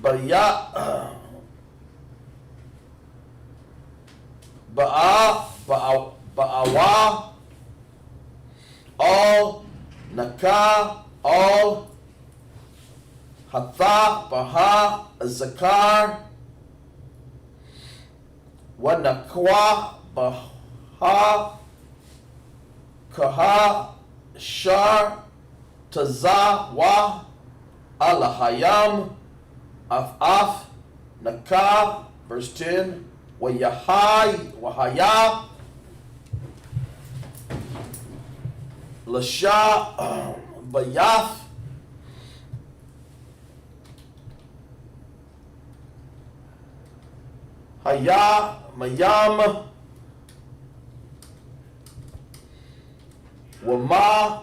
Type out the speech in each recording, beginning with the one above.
Bayam, Ba'awa, all, Naka, all, Hatha, Baha, Zakar, Wanakwa, Baha, Kaha, Shar, Taza, Wa, Alahayam, Afaf, Naka, verse 10, Wayahai, Wahaya, Lasha, Bayath, Haya, Mayam, Wama,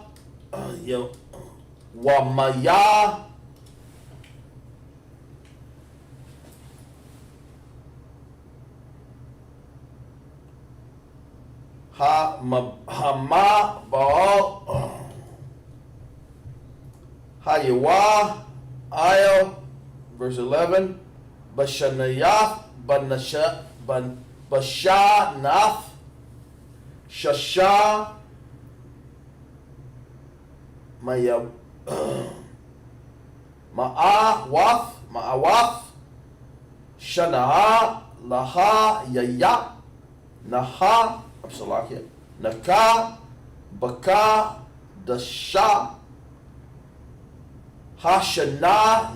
Wamaya, Hama, Baal, Hayawa, Io, verse 11, Bashanayath, Bashanath, Shasha, Ma'awath, Shanaha, Laha, Yaya, Naha, Naka, Baka, Dasha, Hashanaya,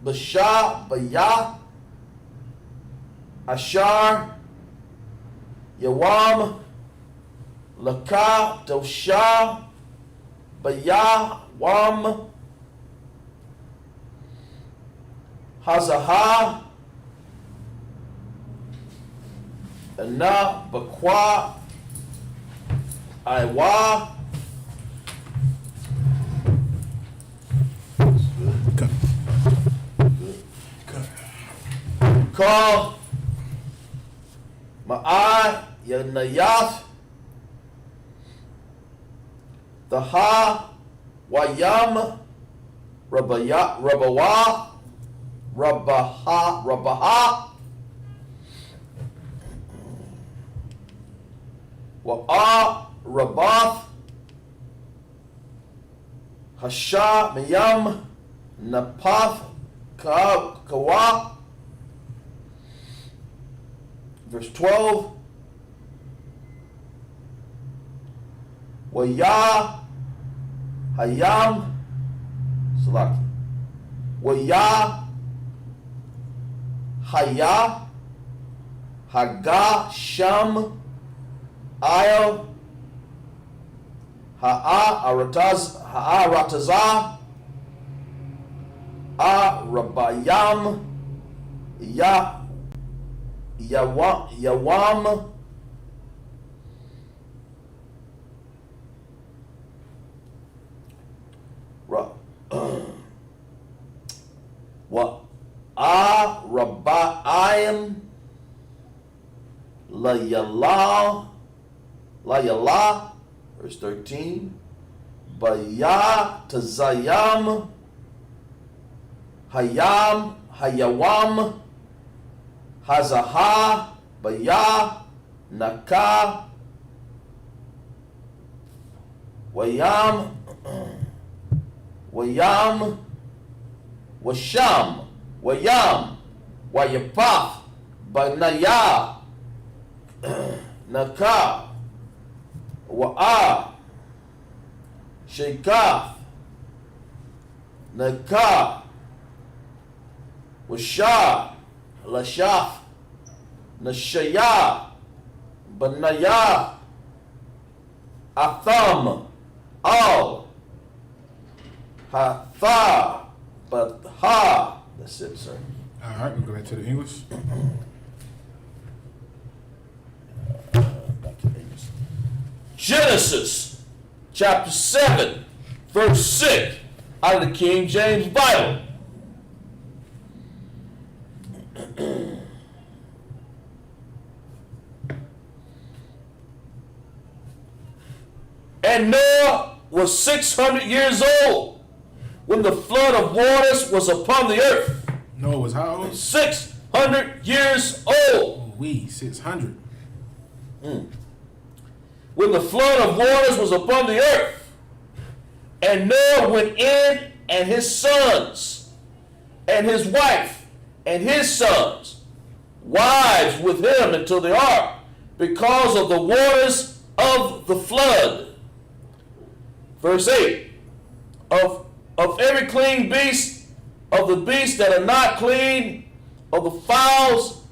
Basha, Baya, Ashar, Yawam, Laka, Dosha, Baya, Wam, Hazaha, Na, Bakwa, Iwa, Call, Ma'a, Yanayath, Taha, Wayam, Rabawa, Rabaha, Wa'a, Rabath, Hasha, Miyam, Napath, Kawa, verse 12, Waya, Hayam, Salaki, Waya, Haya, Haga, Sham, Io, Ha'aratazah, Rabayam, Yawam, Rabbaim, Layala, verse 13, Baya, Tazayam, Hayam, Hayawam, Hazaha, Baya, Naka, Wayam, Washam, Wayam, Wayapath, Banaya, Naka, Wa'a, Shekath, Naka, Washa, Lashaf, Nashaya, Banaya, Atham, Al, Hatha, Batha. That's it, sir. All right, we'll go back to the English. Back to the English. Genesis chapter 7, verse 6, out of the King James Bible. And Noah was 600 years old when the flood of waters was upon the earth. Noah was how old? 600 years old. Oh, 600. When the flood of waters was upon the earth, and Noah went in, and his sons, and his wife, and his sons, wives with him into the ark, because of the waters of the flood. Verse 8, of every clean beast, of the beasts that are not clean, of the fowls,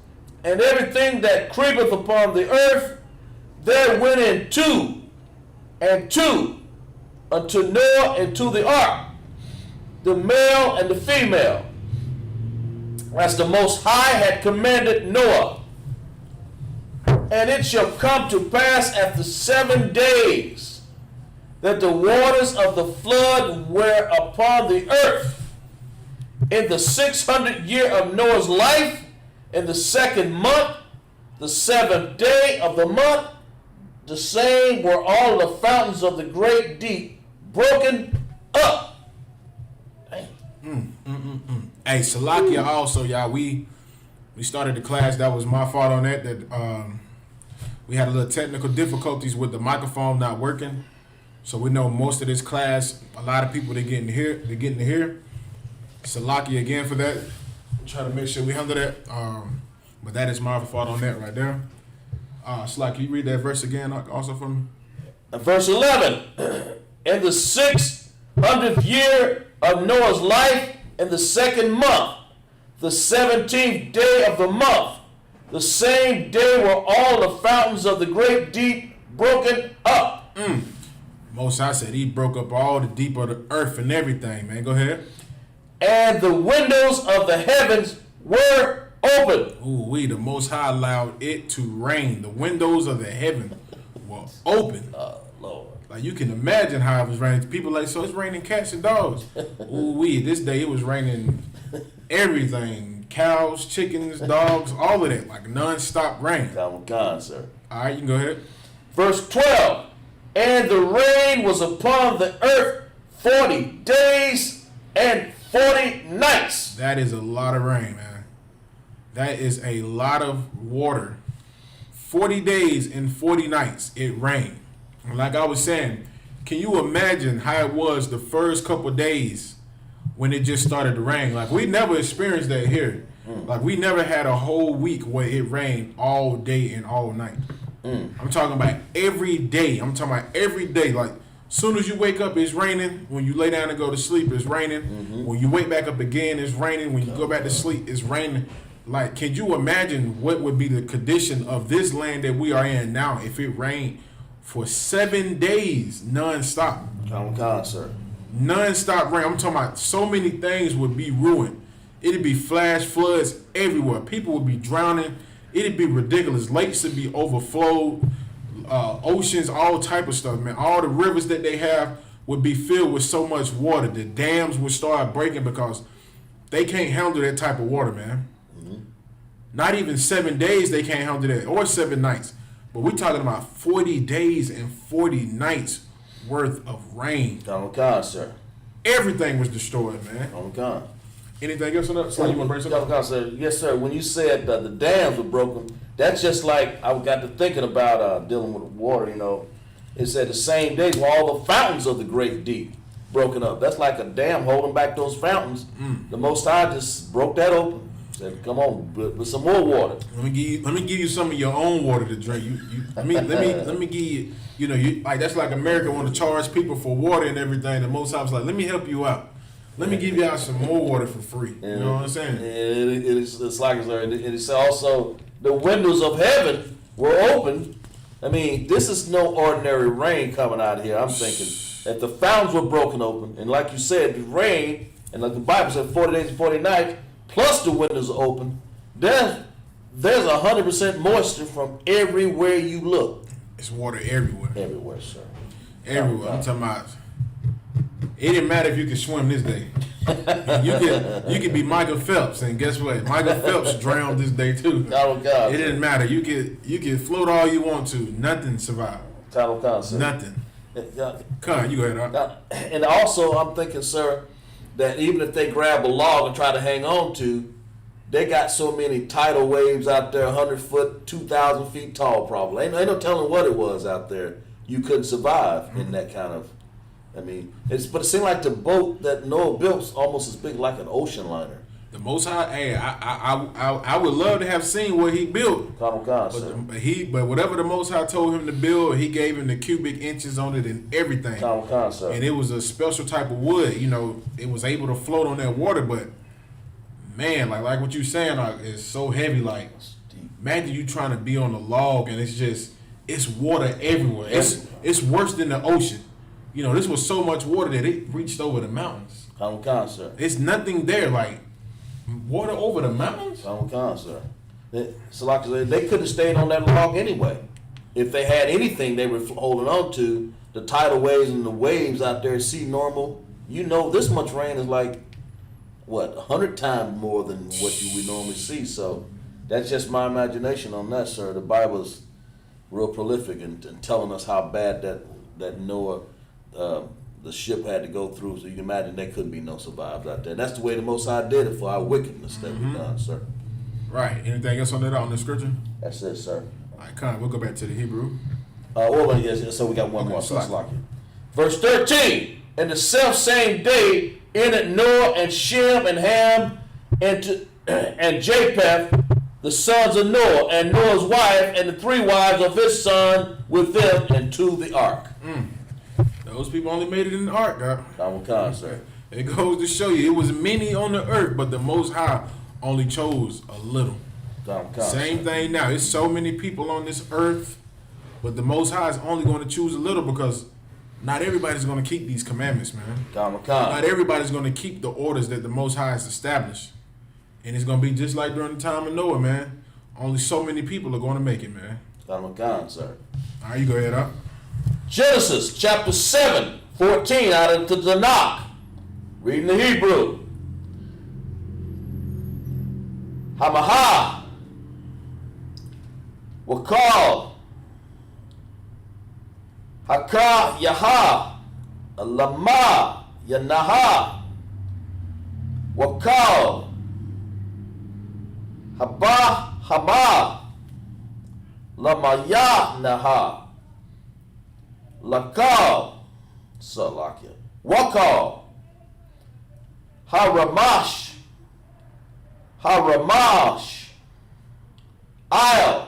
and everything that creepeth upon the earth, there went in two and two unto Noah into the ark, the male and the female, as the Most High had commanded Noah. And it shall come to pass after 7 days that the waters of the flood were upon the earth. In the 600th year of Noah's life, in the 2nd month, the 7th day of the month, the same were all the fountains of the great deep broken up. Hey, Salakia also, y'all, we started the class. That was my fault on that. We had a little technical difficulties with the microphone not working. So we know most of this class, a lot of people they're getting to hear. Salakia again for that. I'm trying to make sure we handle that. But that is my fault on that right there. Salakia, can you read that verse again also for me? Verse 11. In the 600th year of Noah's life, in the 2nd month, the 17th day of the month, the same day were all the fountains of the great deep broken up. Most I said he broke up all the deep of the earth and everything, man. Go ahead. And the windows of the heavens were open. Ooh, the Most High allowed it to rain. The windows of the heaven were open. Lord. Like you can imagine how it was raining. People like, so it's raining cats and dogs. Ooh, this day it was raining everything. Cows, chickens, dogs, all of that. Like non-stop rain. Come on, sir. All right, you can go ahead. Verse 12. And the rain was upon the earth 40 days and 40 nights. That is a lot of rain, man. That is a lot of water. 40 days and 40 nights it rained. And like I was saying, can you imagine how it was the first couple of days when it just started to rain? Like we never experienced that here. Like we never had a whole week where it rained all day and all night. I'm talking about every day. Like soon as you wake up, it's raining. When you lay down and go to sleep, it's raining. When you wake back up again, it's raining. When you go back to sleep, it's raining. Like, can you imagine what would be the condition of this land that we are in now if it rained for 7 days non-stop? Come on, sir. Non-stop rain. I'm talking about so many things would be ruined. It'd be flash floods everywhere. People would be drowning. It'd be ridiculous. Lakes would be overflowed. Oceans, all type of stuff, man. All the rivers that they have would be filled with so much water. The dams would start breaking because they can't handle that type of water, man. Not even 7 days they can't handle that, or 7 nights. But we're talking about 40 days and 40 nights worth of rain. Come on, sir. Everything was destroyed, man. Come on. Anything else on that? So you want to bring something? Come on, sir. Yes, sir. When you said the dams were broken, that's just like I got to thinking about dealing with water, you know. It said the same days were all the fountains of the great deep broken up. That's like a dam holding back those fountains. The Most High just broke that open. Said, come on, with some more water. Let me give you some of your own water to drink. Let me give you. You know, like that's like America want to charge people for water and everything. The Most High was like, let me help you out. Let me give you out some more water for free. You know what I'm saying? It's like it's also the windows of heaven were open. I mean, this is no ordinary rain coming out of here. I'm thinking that the fountains were broken open, and like you said, the rain, and like the Bible said, 40 days and 40 nights, plus the windows are open. There's 100% moisture from everywhere you look. It's water everywhere. Everywhere, sir. Everywhere. I'm talking about. It didn't matter if you could swim this day. You could be Michael Phelps, and guess what? Michael Phelps drowned this day too. It didn't matter. You could float all you want to. Nothing survived. Nothing. Come on, you go ahead. And also, I'm thinking, sir, that even if they grab a log and try to hang on to, they got so many tidal waves out there, 100 foot, 2,000 feet tall probably. Ain't no telling what it was out there. You couldn't survive in that kind of, but it seemed like the boat that Noah built's almost as big like an ocean liner. The Most High, hey, I would love to have seen what he built. But whatever the Most High told him to build, he gave him the cubic inches on it and everything. And it was a special type of wood. It was able to float on that water. But man, like what you saying, it's so heavy. Like, imagine you trying to be on a log and it's water everywhere. It's worse than the ocean. This was so much water that it reached over the mountains. It's nothing there, like water over the mountains. So like they couldn't have stayed on that log anyway. If they had anything they were holding on to, the tidal waves and the waves out there, sea normal. This much rain is like 100 times more than what you would normally see. So that's just my imagination on that, sir. The Bible's real prolific in telling us how bad that Noah, the ship had to go through. So you can imagine there couldn't be no survivors out there. That's the way the Most High did it for our wickedness that we've done, sir. Right. Anything else on the scripture? That's it, sir. All right, come on. We'll go back to the Hebrew. So we got one more. So like it. Verse 13. In the self same day, entered Noah and Shem and Ham and Japheth, the sons of Noah, and Noah's wife, and the 3 wives of his son with them into the ark. Those people only made it in the ark, God. Sir. It goes to show you, it was many on the earth, but the Most High only chose a little. Same thing now. It's so many people on this earth, but the Most High is only going to choose a little because not everybody's going to keep these commandments, man. Not everybody's going to keep the orders that the Most High has established. And it's going to be just like during the time of Noah, man. Only so many people are going to make it, man. Sir. All right, you go ahead, up. Genesis chapter 7, 14 out of the Tanakh. Reading the Hebrew. Hamaha Wakal Haka Yaha Lama Yanaha Wakal Haba Lama Yanaha Lakal Salakya Wakal Haramash Ayal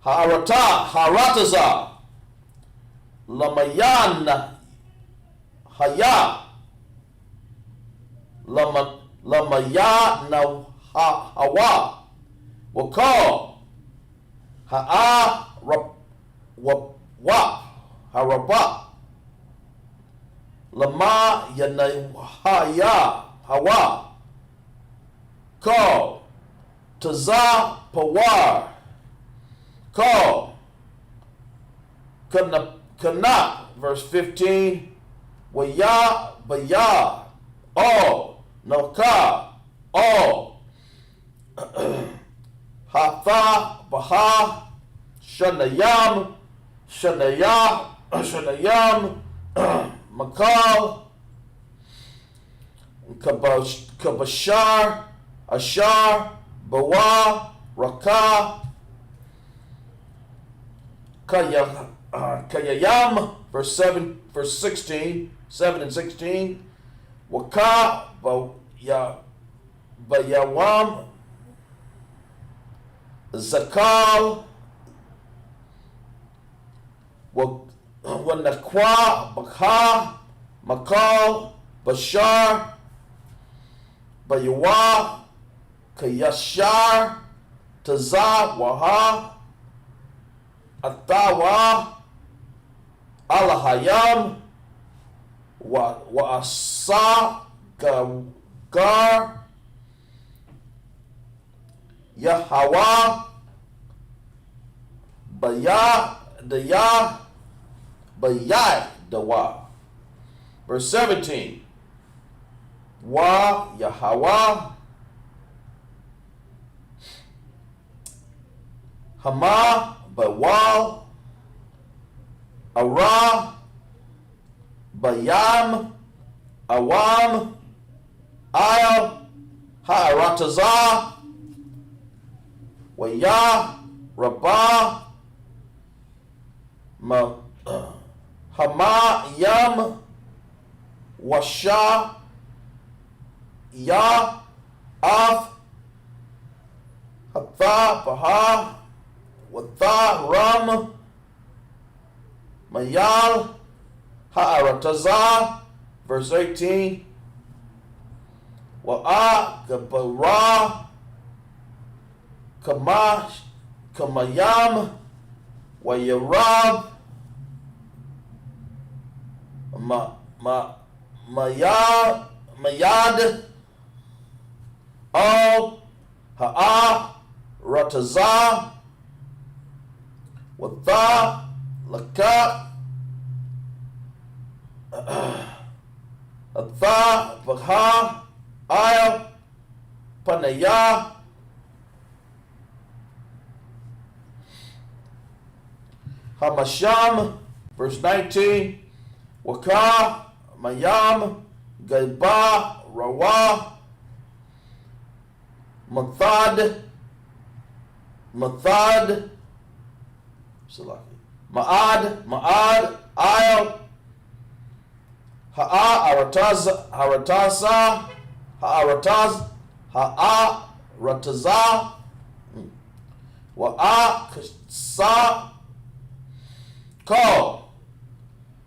Harataza Lamayan Haya Lamayana Hawa Wakal Haraba Lama Yanahaya Hawa Call Taza Pawar Call Kana verse 15 Waya Baya All Noka All Hatha Baha Shanayam Makal Kabashar Ashar Bawa Raka Kayayam verse 16 7 and 16 Waka Bayawam Zakal Wanakwa Bakha Makal Bashar Bayawa Kayashar Taza Waha Atawa Alahayam Wa Asa Gar Yahawa Baya Dawa. Verse 17. Wa Yahawa Hama Bawal Ara Bayam Awam Ayal Ha'aratazah Waya Rabah Hama Yam Washa Ya Af Hatha Baha Watha Ram Mayal Ha'aratazah. Verse 18. Wa'a Gabara Kamash Kamayam Wayarab Mayad Al Ha'a Ratazah Watha Laka Atha Vakha Ayah Panaya Hamasham. Verse 19. Waka Mayam Gaiba Rawa Mathad Ma'ad Ayah Ha'aratazah Wa'aksa Call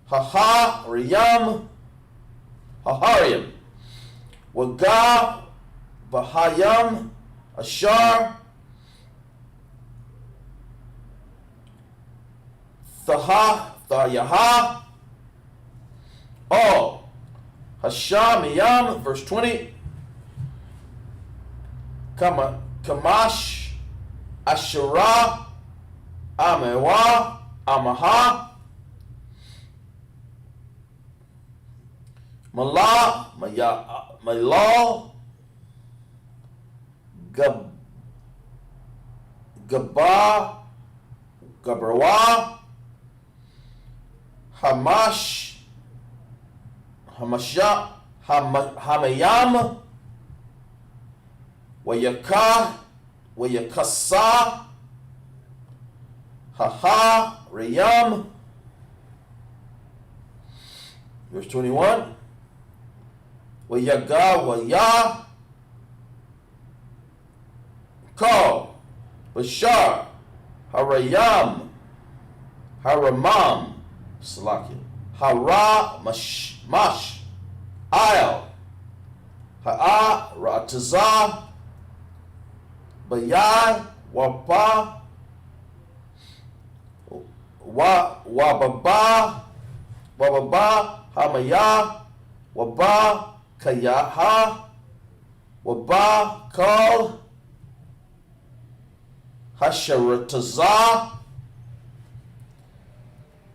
Hahariam Waga Bahayam Ashar Thayaha Oh Hashamiyam. Verse 20. Kamash Asherah Amewa Amaha Mala Malal Gabrawa Hamayam Wayakasa Haha Rayam. Verse 21. Wayaga Waya Call Bashar Harayam Haramam Salakia Hara Mash Ayal Ha'a Ratazah Bayai Wapa Wababa Hamaya Waba Kayaha Waba Kal Hasharatazah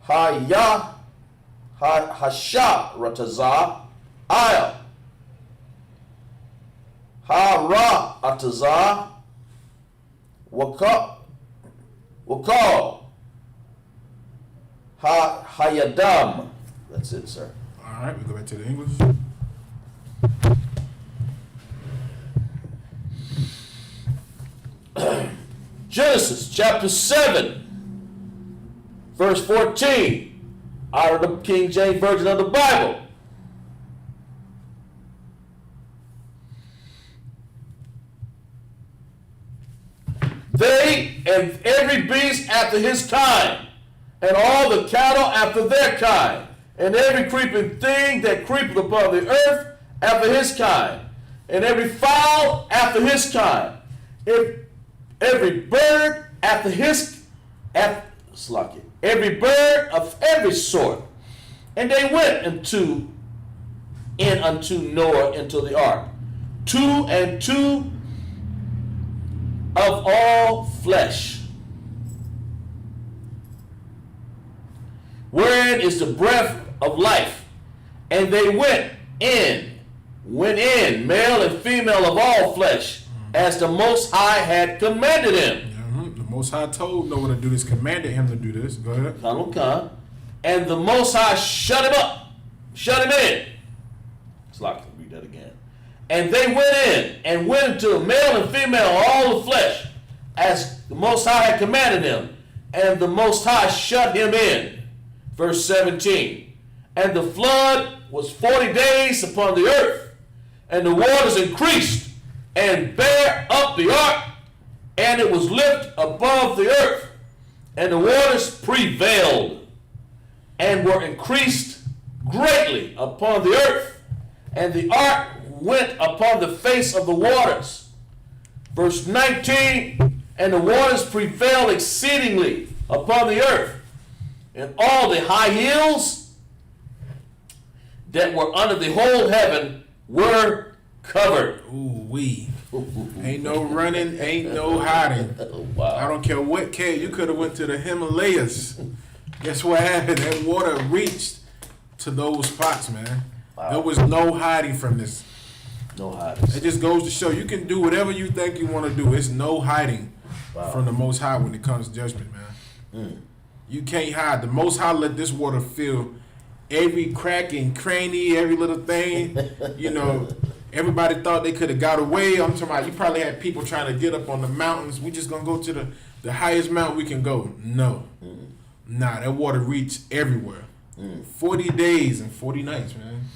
Haya Hasharatazah Ayah Hara Atazah Waka Hayadam. That's it, sir. All right, we go back to the English. Genesis chapter 7, verse 14, out of the King James Version of the Bible. They and every beast after his kind, and all the cattle after their kind, and every creeping thing that creepeth upon the earth after his kind, and every fowl after his kind, every bird after his, every bird of every sort. And they went unto Noah into the ark, 2 and 2 of all flesh, wherein is the breath of life. And they went in, male and female of all flesh, as the Most High had commanded him. The Most High told Noah to do this, commanded him to do this. Go ahead. And the Most High shut him in. It's like to read that again. And they went in and went into male and female all the flesh, as the Most High had commanded them. And the Most High shut him in. Verse 17. And the flood was 40 days upon the earth, and the waters increased and bare up the ark, and it was lift above the earth, and the waters prevailed and were increased greatly upon the earth, and the ark went upon the face of the waters. Verse 19, and the waters prevailed exceedingly upon the earth, and all the high hills that were under the whole heaven were covered. Ooh wee. Ain't no running, ain't no hiding. Wow. I don't care what cave. You could have went to the Himalayas. Guess what happened? That water reached to those spots, man. Wow. There was no hiding from this. No hiding. It just goes to show you can do whatever you think you want to do. It's no hiding from the Most High when it comes to judgment, man. You can't hide. The Most High let this water fill every crack and cranny, every little thing. You know, everybody thought they could have got away. I'm talking about you probably had people trying to get up on the mountains. We just gonna go to the highest mountain we can go. No. Nah, that water reached everywhere. 40 days and 40 nights, man.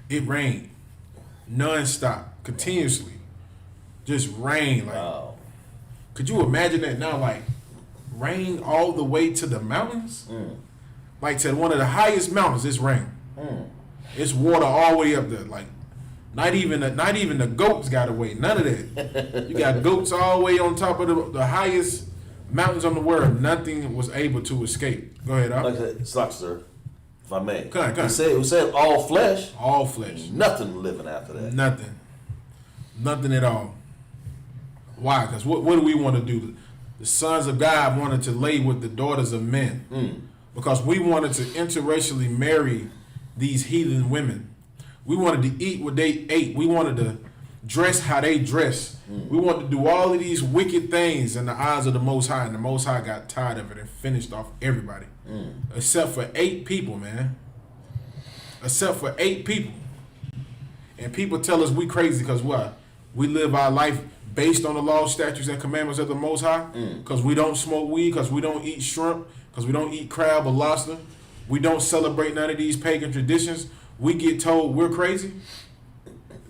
It rained. Non-stop. Continuously. Just rain. Like, Wow. could you imagine that now? Like, rain all the way to the mountains? Like to one of the highest mountains, it's rain. It's water all the way up there. Like, not even the goats got away. None of that. You got goats all the way on top of the highest mountains on the world. Nothing was able to escape. Go ahead, Al. Like I said, it's like, sir, if I may. Come on. It said all flesh. All flesh. Nothing living after that. Nothing at all. Why? Because what do we want to do? The sons of God wanted to lay with the daughters of men. Because we wanted to interracially marry these heathen women. We wanted to eat what they ate. We wanted to dress how they dress. We wanted to do all of these wicked things in the eyes of the Most High, and the Most High got tired of it and finished off everybody. Except for 8 people, man. Except for 8 people. And people tell us we crazy because what? We live our life based on the law, statutes, and commandments of the Most High. Because we don't smoke weed, because we don't eat shrimp, because we don't eat crab or lobster. We don't celebrate none of these pagan traditions. We get told we're crazy.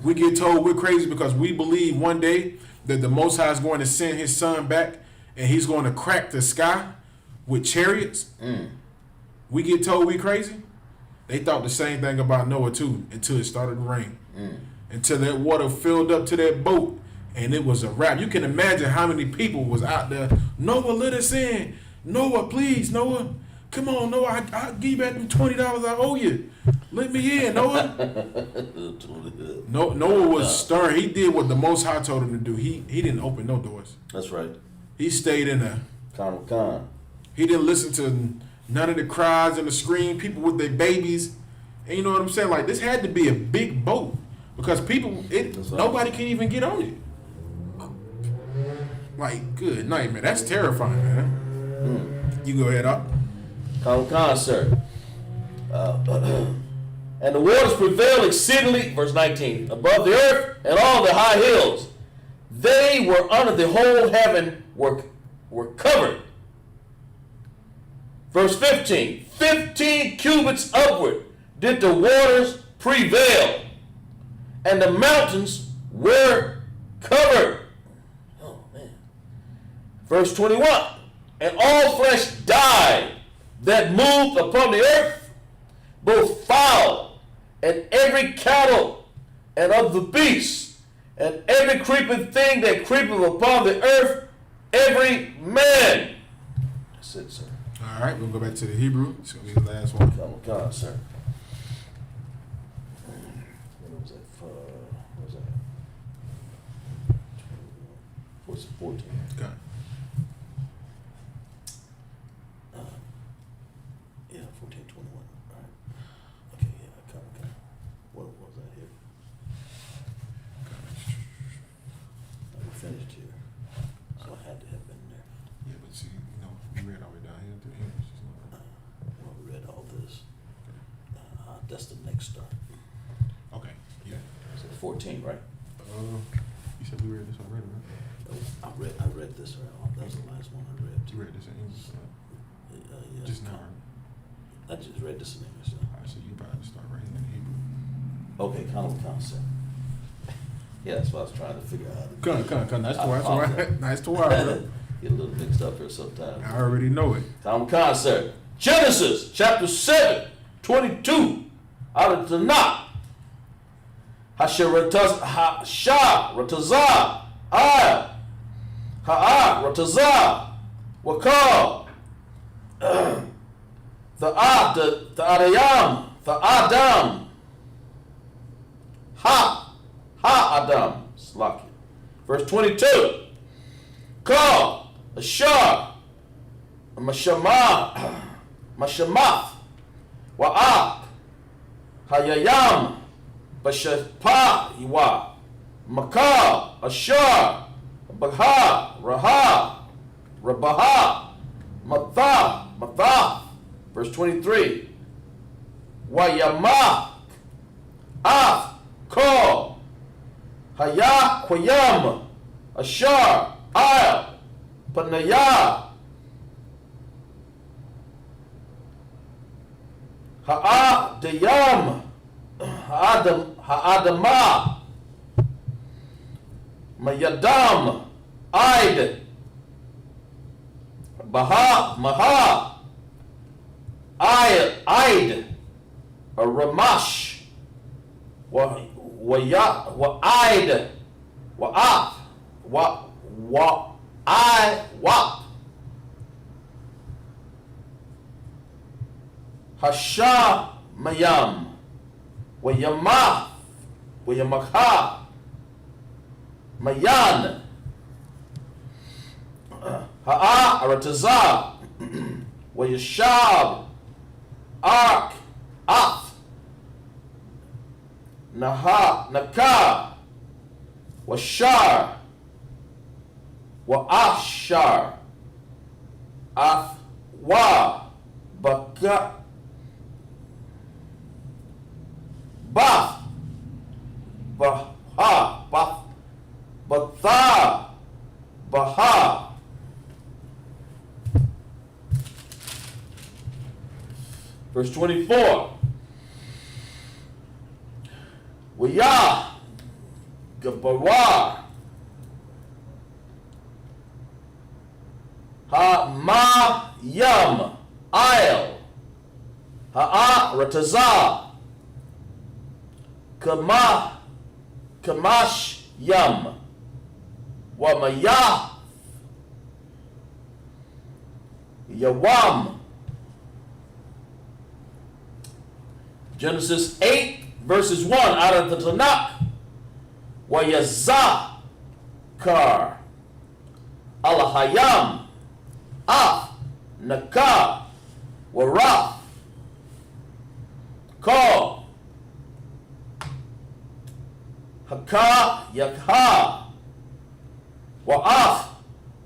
We get told we're crazy because we believe one day that the Most High is going to send his son back and he's going to crack the sky with chariots. We get told we crazy. They thought the same thing about Noah too until it started to rain. Until that water filled up to that boat and it was a wrap. You can imagine how many people was out there. Noah, let us in. Noah, please, Noah. Come on, Noah. I'll give you back the $20 I owe you. Let me in, Noah. Noah was stern. He did what the Most High told him to do. He didn't open no doors. That's right. He stayed in there. Con. He didn't listen to none of the cries and the scream. People with their babies. And you know what I'm saying? Like, this had to be a big boat because nobody can even get on it. Like, good night, man. That's terrifying, man. You go ahead, up. Con, sir. And the waters prevailed exceedingly, verse 19, above the earth and all the high hills. They were under the whole heaven were covered. Verse 15, 15 cubits upward did the waters prevail, and the mountains were covered. Oh, man. Verse 21, and all flesh died that moved upon the earth, both fowl and every cattle and of the beasts, and every creeping thing that creepeth upon the earth, every man. That's it, sir. All right, we'll go back to the Hebrew. It's going to be the last one. Come on, sir. What was that? What was that? What's it, 14? Okay. Yeah, 14, 21. All right. Okay, yeah, come. What was that here? We finished here. So I had to have been there. Yeah, but see, we read all the way down here to the end. Well, we read all this. That's the next start. Okay, yeah. So 14, right? You said we read this already, right? I read this. That was the last one I read. You read this in English, Yeah. just now. I just read this in English. Alright, so you about to start writing in Hebrew. Okay, kind of concept. Yeah, that's what I was trying to figure out. Come. That's all right. Nice to watch, bro. Get a little mixed up here sometimes. I already know it. Common concept. Genesis chapter 7, 22. Out of the Tanakh. Ratazah, Al, Ratazah, Wakal, the Adayam, the Adam, Adam, Slaki. Verse 22. Call, Ashar, Mashamath, Wa'ak, Hayayam, Bashapa, Iwa, Makal, Ashar, Baha, Raha, Rabaha, Matha. Verse 23. Wayama, Kal, Haya, Quayam, Ashar, Al, Panaya, Ha'adayam, Ha'adama, Mayadam, Aid, Maha, Aid, Ramash, Wa'id, Wa'ap, Wa'ap, Hasha, Mayam, Wayamaha, Mayan, Aratazah, Wayashab, Ark, Naka, Washar, Wa'ashar, Baka, Baha. Verse 24. Wiyah, Gabawa, Yam, Ail, Ratazah, Kamash, Yam, Wamayah, Yawam. Genesis 8, verses 1 out of the Tanakh. Wayazakar, Alahayam, Naka, Waraf, Ko, Haka, Yakha, Wa'af,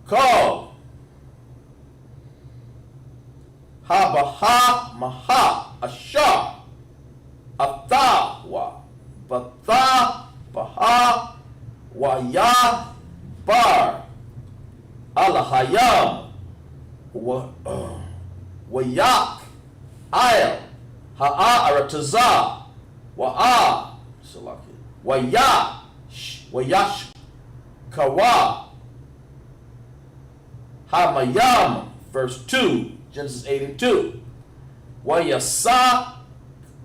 Ko, Habaha, Maha, Ashar, Atha, Batha, Baha, Waya, Bar, Alahayam, Wayak, Ail, Aratazah, Wayash, Kawa, Hamayam, verse 2, Genesis 8 and 2. Wayasa,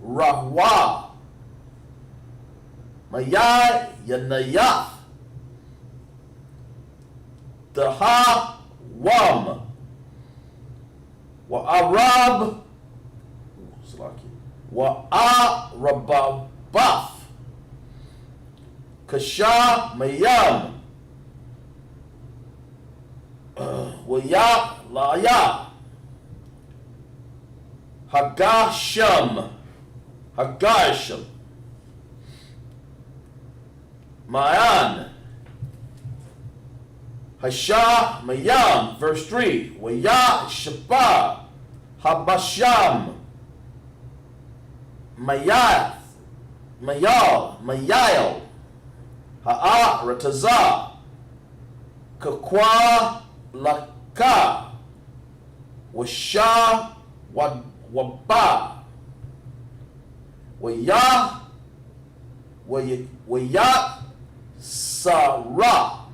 Rahwa, Mayai, Yanayah, Daha, Wam, Wa'arab, Wa'arababaf, Kasha, Mayam, Waya, Laya, Hagasham, Mayan, Hasha, Mayam, verse 3, Waya, Shapa, Habasham, Mayal, ha'arataza, kakwa laka, washa waba, waya Sarah,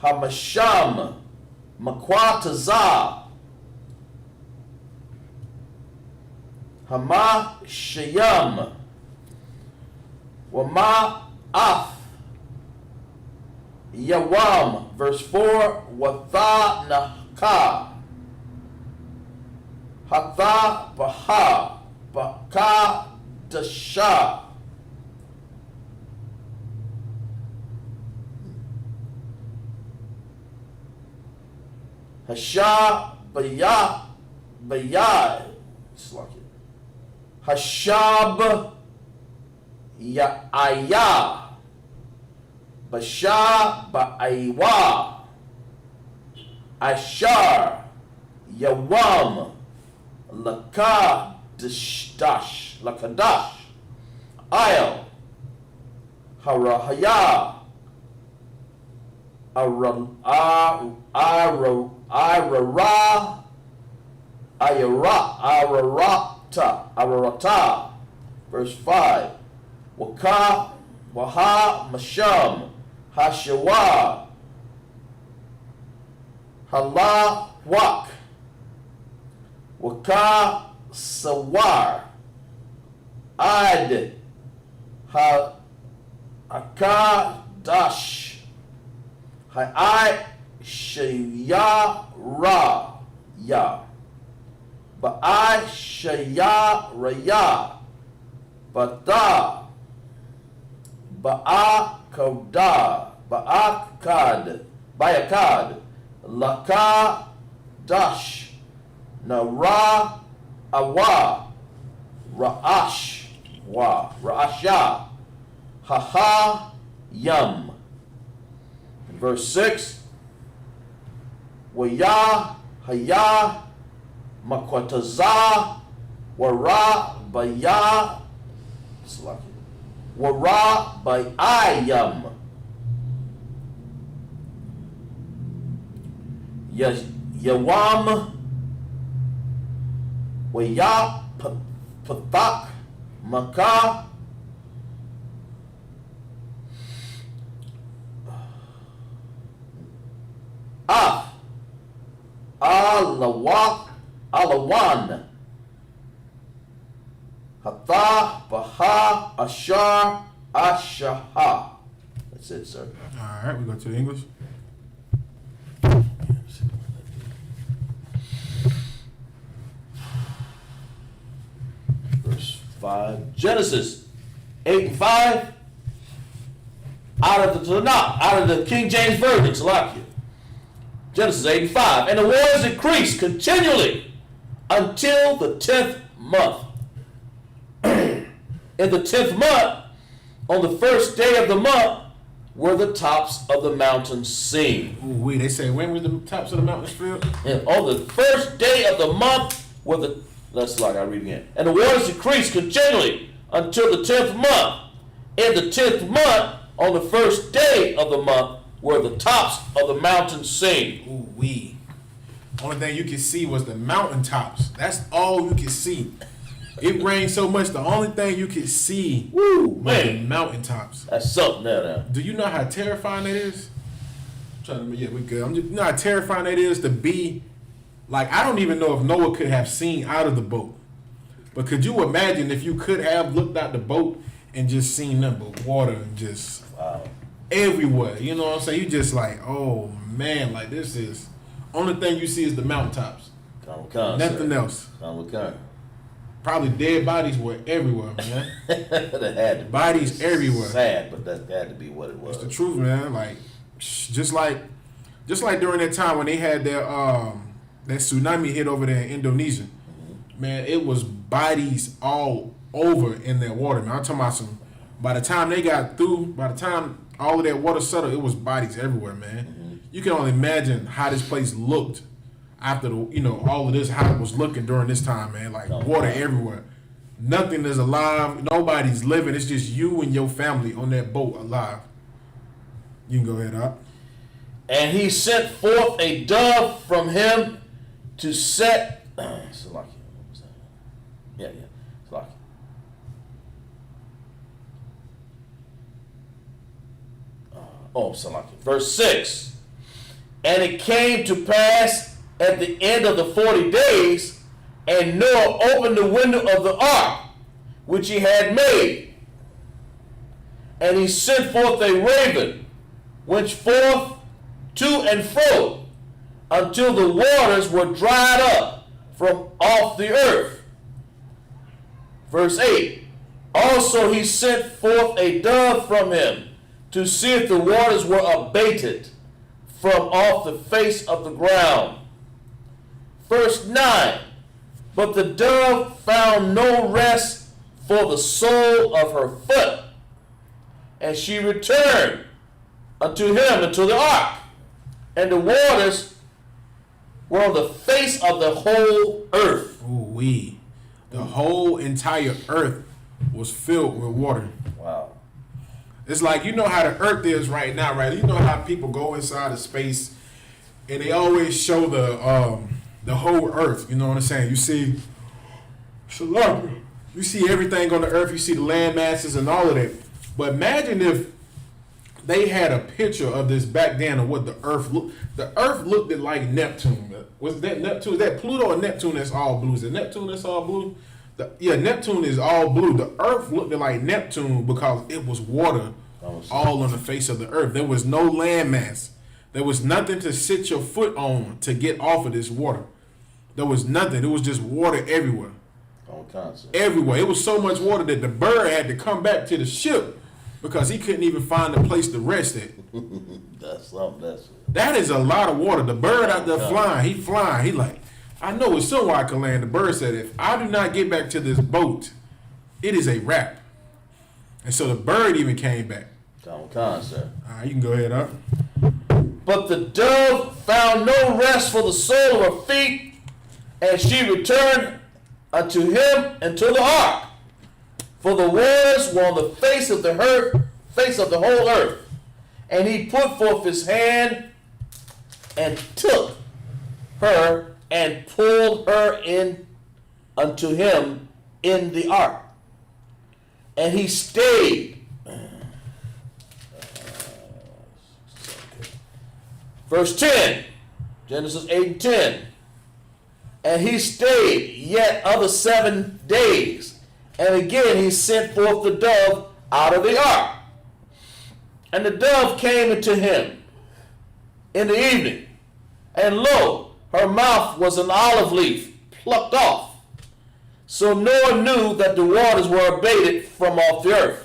Hamasham, Makwataza, Hama Shayam, Wama Af, Yawam, verse 4, Watha Naka, Hatha Baha, Baka Dasha. Hasha Bayai, Hashab Ya'aya, Basha Ba'aywa, Ashar Yawam, Lakadash, Ayel, Harahaya, Ararata, verse 5, Waha Masham, Hashawa, Hala Wak, Waka Sawar, Ad, Akadash, Hai Shaya Ra Ya, Ba'i Shaya Raya, Bata, Bayakad, Laka Dash, Nara Awa, Ra'asha, Haha Yum. Verse 6, Waya Haya Makwataza Wara Baya Wara Bayayam Yawam Waya Pathak Maka Alawan, Hatha, Baha, Ashar, Ashaha. That's it, sir. All right, we go to the English. Verse 5. Genesis 8:5. Out of the Tanakh, out of the King James Version, Salakia. Genesis 8:5. And the waters increased continually until the 10th month. In the 10th month, on the first day of the month, were the tops of the mountains seen. Ooh, they say, when were the tops of the mountains filled? And on the first day of the month were the, I read again. And the waters increased continually until the 10th month. In the 10th month, on the first day of the month, were the tops of the mountains seen. Ooh, only thing you could see was the mountaintops. That's all you could see. It rained so much, the only thing you could see was the mountaintops. That's something there now. Do you know how terrifying that is? Yeah, we good. You know how terrifying that is to be, like, I don't even know if Noah could have seen out of the boat. But could you imagine if you could have looked out the boat and just seen nothing but water and just everywhere? You know what I'm saying? You just like, oh man, like this is, only thing you see is the mountaintops. Nothing else. Probably dead bodies were everywhere, man. That had to be bodies everywhere. Sad, but that had to be what it was. It's the truth, man. Like, just like during that time when they had their that tsunami hit over there in Indonesia, man, it was bodies all over in that water, man. I'm talking about some. By the time they got through, by the time all of that water settled, it was bodies everywhere, man. You can only imagine how this place looked after the, all of this, how it was looking during this time, man. Like water everywhere. Nothing is alive. Nobody's living. It's just you and your family on that boat alive. You can go ahead up. And he sent forth a dove from him to set. Salaki. What was that? Yeah. Salaki. Salaki. Verse 6. And it came to pass at the end of the 40 days, and Noah opened the window of the ark, which he had made. And he sent forth a raven, went forth to and fro, until the waters were dried up from off the earth. Verse 8. Also he sent forth a dove from him, to see if the waters were abated from off the face of the ground. Verse 9. But the dove found no rest for the sole of her foot, and she returned unto him into the ark, and the waters were on the face of the whole earth. Ooh-wee. The whole entire earth was filled with water. Wow. It's like, you know how the earth is right now, right? You know how people go inside of space and they always show the whole earth. You know what I'm saying? You see everything on the earth. You see the land masses and all of that. But imagine if they had a picture of this back then of what the earth looked. The earth looked like Neptune. Was that Neptune? Is that Pluto or Neptune that's all blue? Is it Neptune that's all blue? Neptune is all blue. The earth looked like Neptune because it was water all on the face of the earth. There was no landmass. There was nothing to sit your foot on to get off of this water. There was nothing. It was just water everywhere. Everywhere. It was so much water that the bird had to come back to the ship because he couldn't even find a place to rest at. That is a lot of water. The bird out there flying. He like, I know it's somewhere I can land. The bird said, if I do not get back to this boat, it is a wrap. And so the bird even came back. Sir. All right, you can go ahead up. But the dove found no rest for the sole of her feet, and she returned unto him into the ark. For the waters were on the face of the whole earth. And he put forth his hand and took her and pulled her in unto him in the ark. And he stayed. Verse 10, Genesis 8 and 10. And he stayed yet other 7 days. And again he sent forth the dove out of the ark. And the dove came into him in the evening. And lo, her mouth was an olive leaf plucked off. So Noah knew that the waters were abated from off the earth.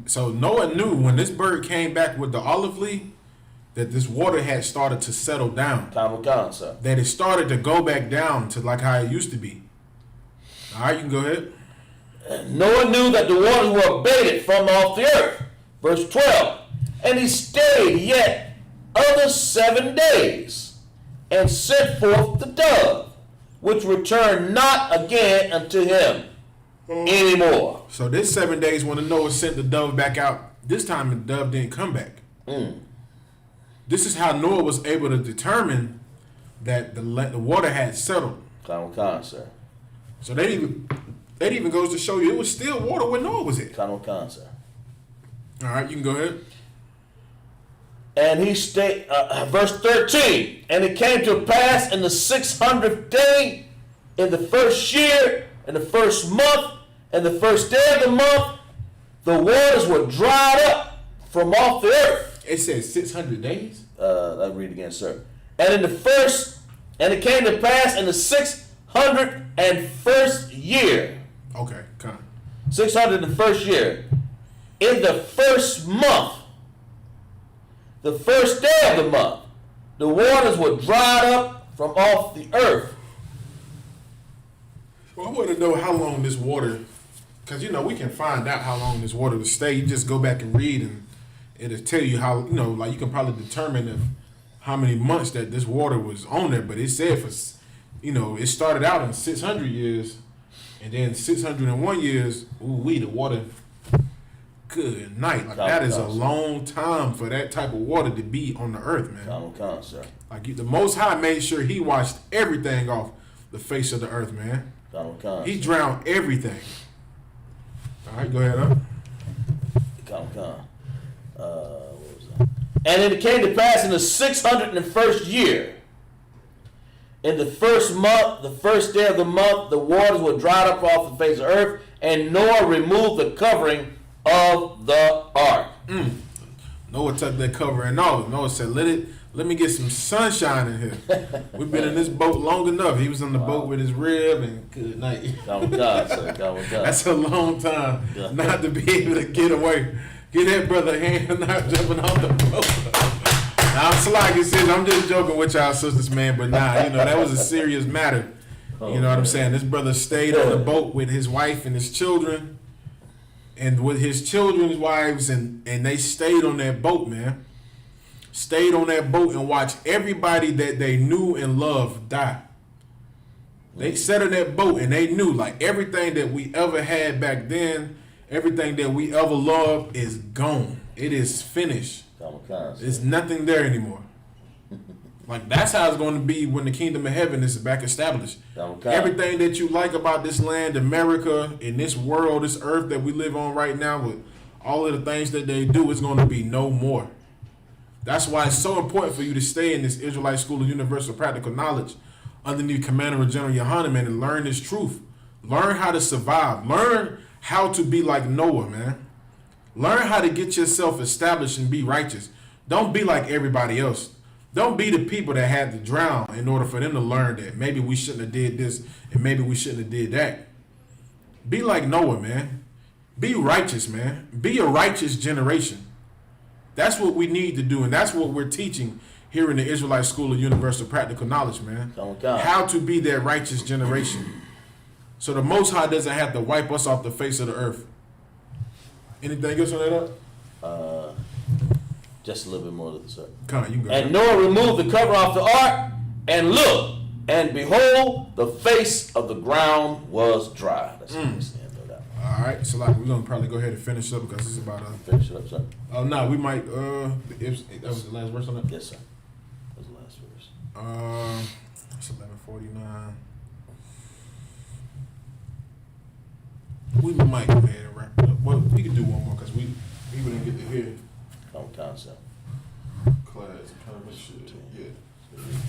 So Noah knew when this bird came back with the olive leaf that this water had started to settle down. Sir. That it started to go back down to like how it used to be. All right, you can go ahead. Noah knew that the waters were abated from off the earth. Verse 12. And he stayed yet other 7 days, and sent forth the dove, which returned not again unto him anymore. So this 7 days when Noah sent the dove back out, this time the dove didn't come back. This is how Noah was able to determine that the water had settled. Sir. So that even goes to show you it was still water where Noah was at. Sir. All right, you can go ahead. And he stayed, verse 13, and it came to pass in the 600th day, in the first year, in the first month, and the first day of the month, the waters were dried up from off the earth. It says 600 days? Let me read again, sir. And it came to pass in the 601st year. Okay, come. 601st year. In the first month, the first day of the month, the waters were dried up from off the earth. Well, I want to know how long this water, because we can find out how long this water will stay. You just go back and read and it'll tell you how, like you can probably determine how many months that this water was on there. But it said it started out in 600 years And then 601 years, the water, good night. Like that is a long time for that type of water to be on the earth, man. Sir. Like the Most High made sure he washed everything off the face of the earth, man. He drowned everything. All right, go ahead, huh? What was that? And it came to pass in the 601st year, in the first month, the first day of the month, the waters were dried up off the face of the earth, and Noah removed the covering of the ark. Noah took that covering off. Noah said, let me get some sunshine in here. We've been in this boat long enough. He was on the boat with his rib, and good night. God, sir. God. That's a long time not to be able to get away. Get that brother hand not jumping off the boat. Now, I'm like it says, I'm just joking with y'all sisters, man, but that was a serious matter. You know what I'm saying? This brother stayed on the boat with his wife and his children, and with his children's wives, and they stayed on that boat, man. Stayed on that boat and watched everybody that they knew and loved die. They sat on that boat and they knew, like, everything that we ever had back then, everything that we ever loved is gone. It is finished. There's nothing there anymore. Like, that's how it's going to be when the kingdom of heaven is back established. Everything that you like about this land, America, in this world, this earth that we live on right now, with all of the things that they do, is going to be no more. That's why it's so important for you to stay in this Israelite School of Universal Practical Knowledge underneath Commander General Yohanan, and learn this truth. Learn how to survive. Learn how to be like Noah, man. Learn how to get yourself established and be righteous. Don't be like everybody else. Don't be the people that had to drown in order for them to learn that maybe we shouldn't have did this and maybe we shouldn't have did that. Be like Noah, man. Be righteous, man. Be a righteous generation. That's what we need to do, and that's what we're teaching here in the Israelite School of Universal Practical Knowledge, man. How to be that righteous generation. So the Most High doesn't have to wipe us off the face of the earth. Anything else on that up? Just a little bit more to the sir. You go. And Noah removed the cover off the ark, and looked, and behold, the face of the ground was dry. That's what we're saying. All right, so like we're gonna probably go ahead and finish up because it's about finish it up, sir. Oh no, we might. That was the last verse on that. Yes, sir. That was the last verse. It's 11:49. We might go ahead and wrap it up. Well, we could do one more because we didn't get to hear. Concept. Class. Shit. Yeah.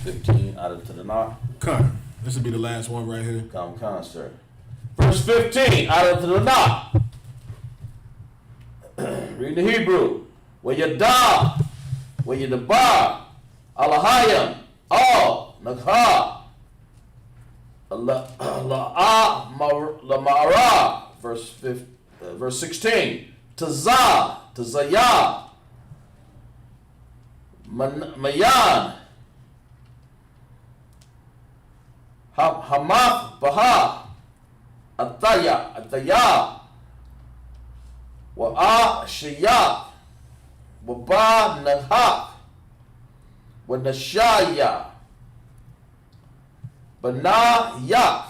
15 out of to the knot. This will be the last one right here. Sir. Verse 15, out of the knot. Read the Hebrew. Where you da, where you deba, alahayim, all, nakha, la verse 16, tazaya, mayan, hamath, baha, Ataya, Wa'a Shaya, Waba Nahak, Wanashaya, Bana Yak,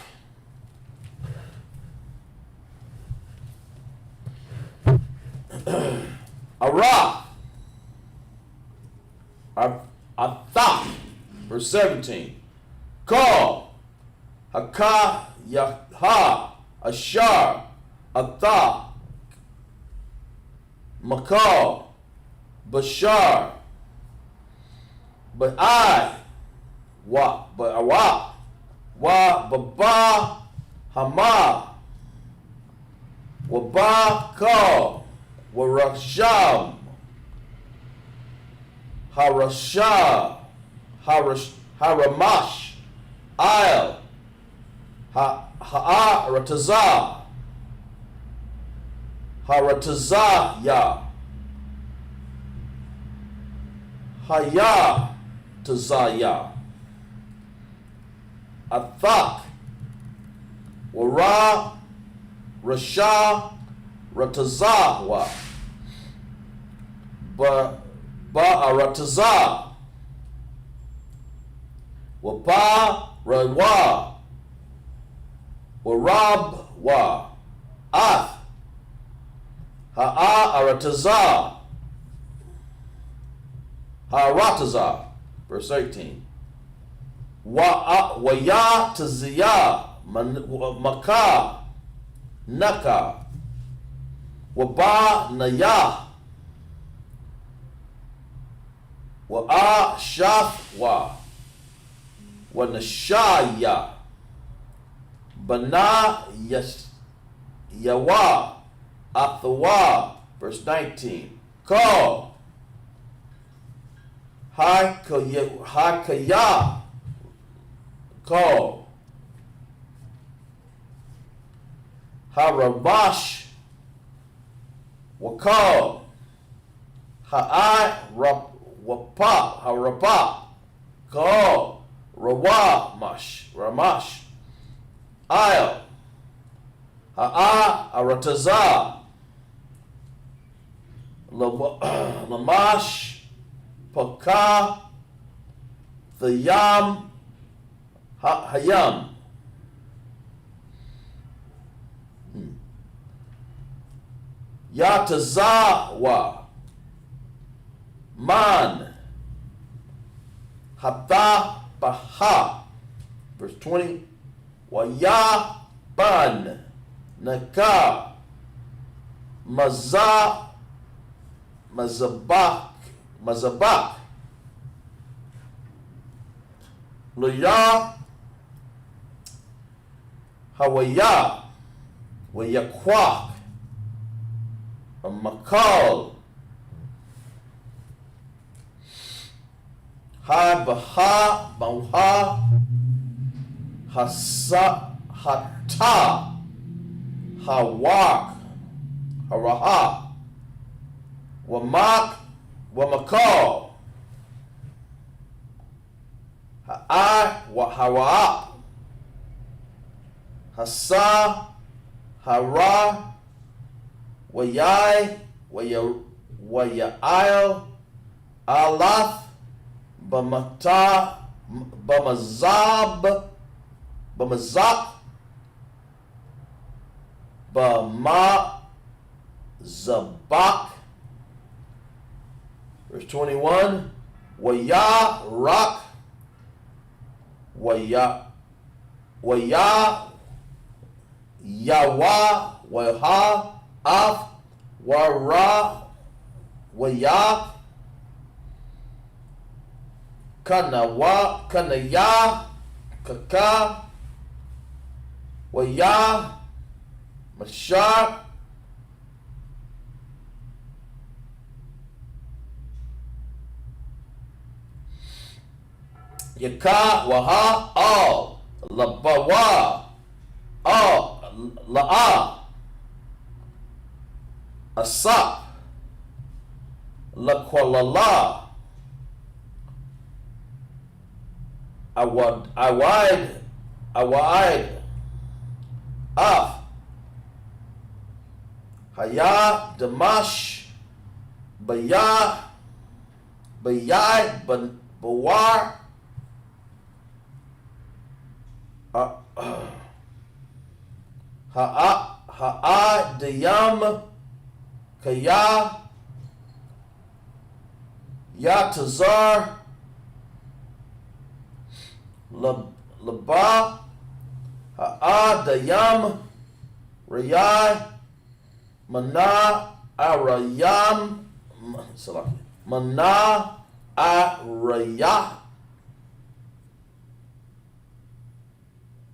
Ara, Athak, verse 17, Call, Haka Yaha, Ashar, Atha, Makal, Bashar, Ba'ai, Ba'awa, Baba, Hama, Wabakal, Warasham, Haramash, Isle, Ha'aratazah, Haratazah, Haya Tazaya, Athak, Wara, Rasha, Ratazahwa, Ba'aratazah, Wapa, Rawa, Warab, wa. Ath. Ha'aratazah. Ha'aratazah. Verse 18. Wa taziyah. Makah. Naka. Waba nayah. Wa shafwa. Wa nashaya. Bana yawa. Athawa. Verse 19. Call. Hakaya. Call. Harabash. Wakal. Ha'ai wapa. Harapa. Call. Rawamash. Ramash. Ayel. Aratazah. Lamash. Paka. Thayam. Hayam. Yatazawa. Man. Hatta Baha. Verse 20. Wayaban. Naka. Mazabak. Luya. Hawaya. Wayakwak. Makal. Habaha. Bauha. Hata. Hawak. Haraha. Wamak. Wamakal. Hawa. Hasa. Hara. Wayai. Wayail. Alath. Bamazak. Bamazabak. Verse 21. Wayarak. Yawa. Waha. Af. Wara. Wayak. Kanaya. Kaka. Waya. Mashar. Yaka. Waha. Al. Labawa. Al. La'a. Asap. Laqualala. Awide. Af. Haya. Damash. Bayai. Bawar. Dayam. Kaya. Yatazar. Laba. Dayam. Rayai. Mana. Arayam. Mana. Arayah.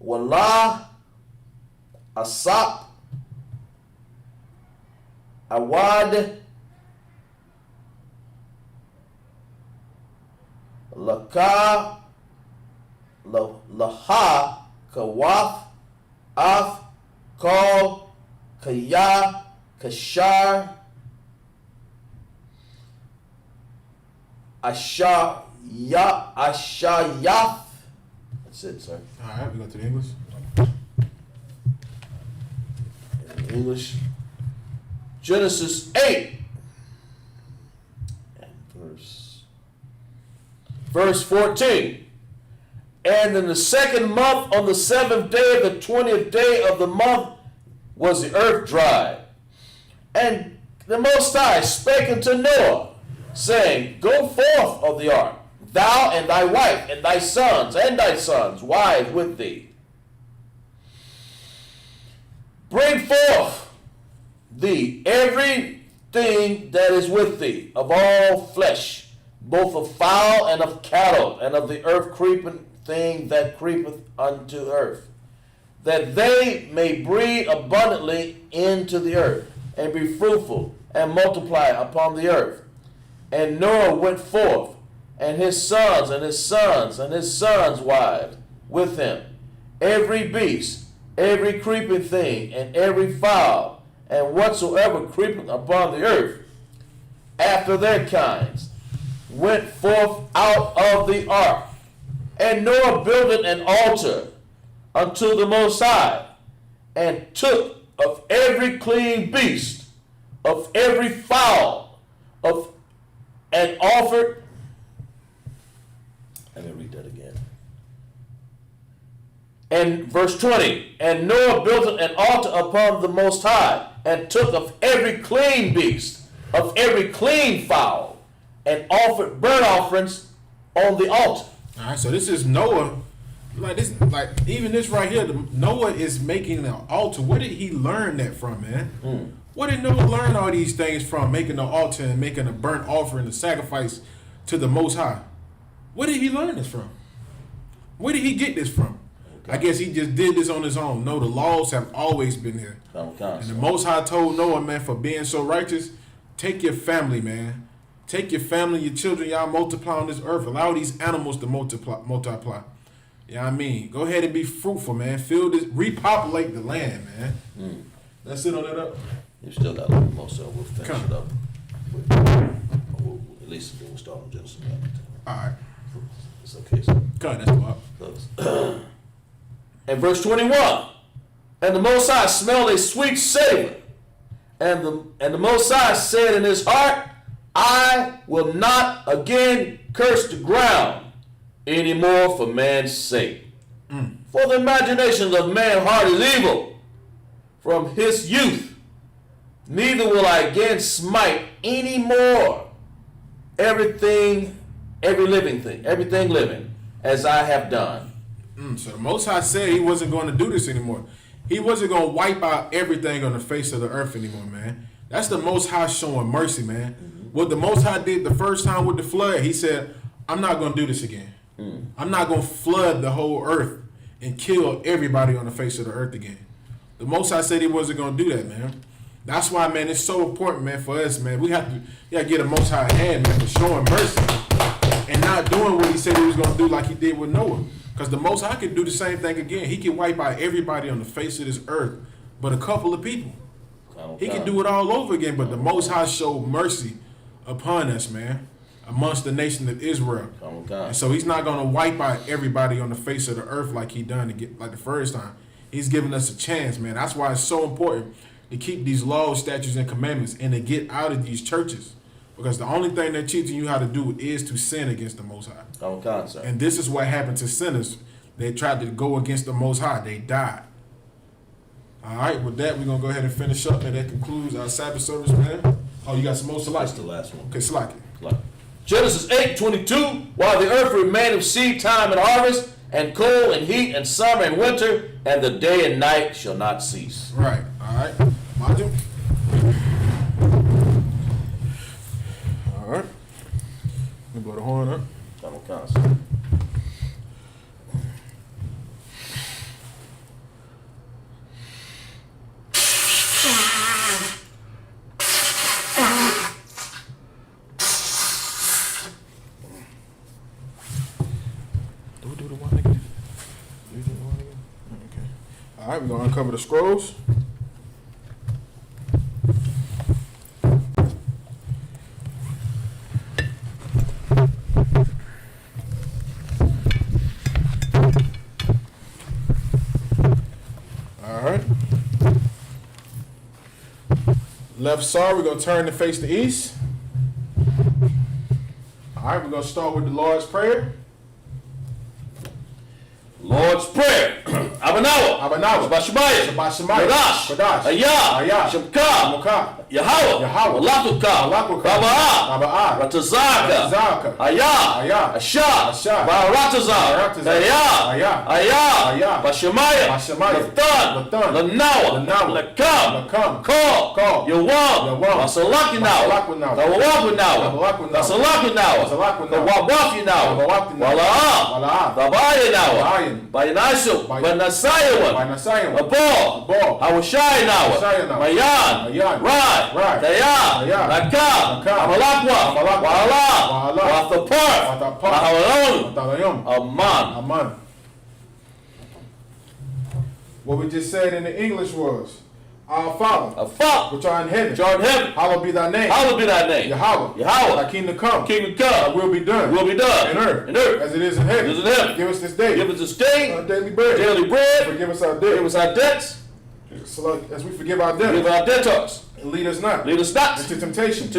Wala. Asap. Awad. Laka. Laha. Kawaf. Af. Kal. Kaya. Kashar. Ashayath. That's it, sir. All right, we go to the English. English. Genesis 8. And verse 14. And in the second month, on the 7th day of the 20th day of the month, was the earth dried. And the Most High spake unto Noah, saying, Go forth of the ark, thou and thy wife, and thy sons' wives with thee. Bring forth thee everything that is with thee, of all flesh, both of fowl and of cattle, and of the earth creeping thing that creepeth unto earth, that they may breed abundantly into the earth, and be fruitful, and multiply upon the earth. And Noah went forth, and his sons, and his sons, and his sons' wives with him, every beast, every creeping thing, and every fowl, and whatsoever creepeth upon the earth, after their kinds, went forth out of the ark. And Noah builded an altar unto the Most High, and took of every clean beast, of every fowl, and offered. Let me read that again. And verse 20, and Noah built an altar upon the Most High, and took of every clean beast, of every clean fowl, and offered burnt offerings on the altar. All right, so this is Noah. Even this right here, Noah is making an altar. Where did he learn that from, man? Where did Noah learn all these things from? Making an altar and making a burnt offering, a sacrifice to the Most High. Where did he learn this from? Where did he get this from? Okay. I guess he just did this on his own. No, the laws have always been here. And the Most High told Noah, man, for being so righteous, take your family, man. Take your family, your children, y'all multiply on this earth. Allow these animals to multiply. You know what I mean? Go ahead and be fruitful, man. Fill this, repopulate the land, man. Let's sit on that up. You still got a little more, so we'll finish it up. At least we'll start on Genesis. All right. It's okay, sir. God, that's what. And verse 21, and the Most High smelled a sweet savor, and the Most High said in his heart, I will not again curse the ground anymore for man's sake. For the imaginations of man's heart is evil from his youth. Neither will I again smite any more every living, as I have done. So the Most High said he wasn't going to do this anymore. He wasn't going to wipe out everything on the face of the earth anymore, man. That's the Most High showing mercy, man. What the Most High did the first time with the flood, he said, I'm not going to do this again. I'm not going to flood the whole earth and kill everybody on the face of the earth again. The Most High said he wasn't going to do that, man. That's why, man, it's so important, man, for us, man. We have to get a Most High hand, man, for showing mercy and not doing what he said he was going to do like he did with Noah. Because the Most High could do the same thing again. He can wipe out everybody on the face of this earth but a couple of people. He can do it all over again, but the Most High showed mercy upon us, man, amongst the nation of Israel. And so he's not going to wipe out everybody on the face of the earth like he done like the first time. He's giving us a chance, man. That's why it's so important to keep these laws, statutes, and commandments and to get out of these churches. Because the only thing they're teaching you how to do is to sin against the Most High. And this is what happened to sinners. They tried to go against the Most High. They died. All right, with that, we're going to go ahead and finish up. And that concludes our Sabbath service, man. Oh, you got some more Salaki? That's the last one. Okay, Salaki. Genesis 8:22, while the earth remained of seed time and harvest, and cold and heat and summer and winter, and the day and night shall not cease. Right, all right. Maju. All right. Let me blow the horn up. All right, we're going to uncover the scrolls. All right. Left side, we're going to turn to face the east. All right, we're going to start with the Lord's Prayer. Lord's Prayer. I Abanawa. Abanawa. Bashmaya. Shabashmaya. Kadash. Kadash. Ayah. Shemka. Mukah. Yahweh. Lakuka. Baba'a. Baba'a. Ratazaka. Ratazaka. Ayah. Asha. Baratazar. Ayah. Bashmaya. Lathan. Lanawa. Lakam. Call. Yawam. Masalakinawa. Tawawakinawa. Masalakinawa. Tawawakinawa. Wala'a. Babayinawa. Isupk. Banasayawan. Abo. Hawashayinawa. Mayan. Right. Daya. Nakam. Amalakwa. Wala. Wathapar. Mahawalon. Aman. What we just said in the English was, Our Father, which art in heaven, hallowed be thy name. Yahweh. Thy kingdom come. Thy will be done. In earth. As it is in heaven. Give us this day. Our daily bread. Forgive us our debts. As we forgive our debtors. And lead us not into temptation.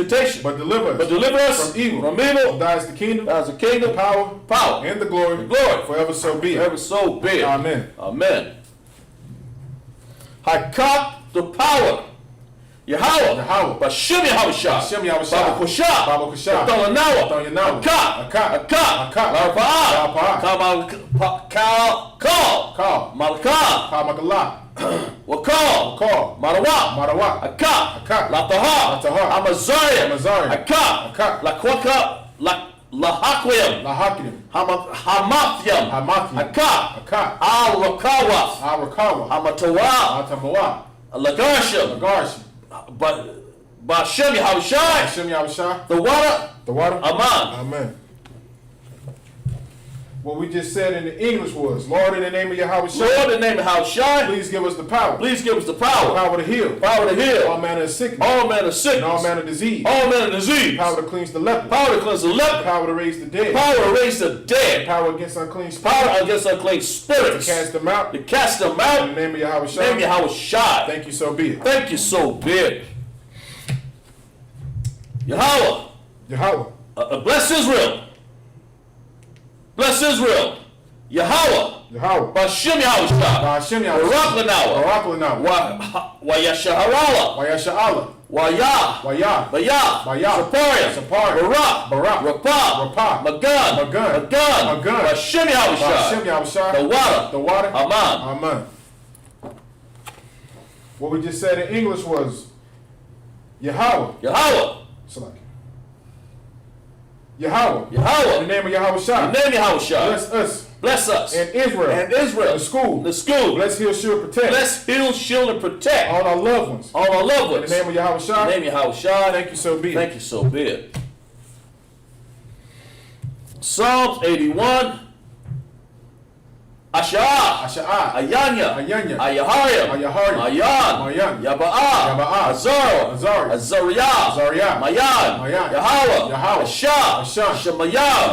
But deliver us from evil. For thine is the kingdom. The power. And the glory. Forever so be it. Amen. Hakak, the power. Yahweh. Bashem Yahushua. Baba Kusha. Tolanawa. Akak. Larpa'a. Kal. Malaka. Wakal. Marawak. Akak. Lataha. Amazaria. Akak. Lakwaka. Lahakwim. Hamathyam. Akak. Al-Rakawa. Amatawa. Lagarsham. Bashem Yahushua. The water. Amen. What we just said in the English was, Lord, in the name of Yahushua, please give us the power. The power to heal. All manner of sickness. And all manner of disease. Power to cleanse the leper. Power to raise the dead. Power against unclean spirits. To cast them out. In the name of Yahushua. Thank you, so be it. Yahweh. Bless Israel. Yahweh. Bashem Yahushua. Baraklanawa. Wa Yashaharala. Waya. Sapariah. Rapah. Magan. Bashem Yahushua. The water. Aman. What we just said in English was, Yahweh. Yahweh. In the name of Yahushua. Bless us. And Israel. The school. Bless, heal, shield, and protect. All our loved ones. In the name of Yahushua. Thank you, so be it. Psalms 81. Asha'ah. Ayanya. Ayahariam. Mayan. Yaba'a. Azariah. Mayan. Yahweh. Asha. Shemayan.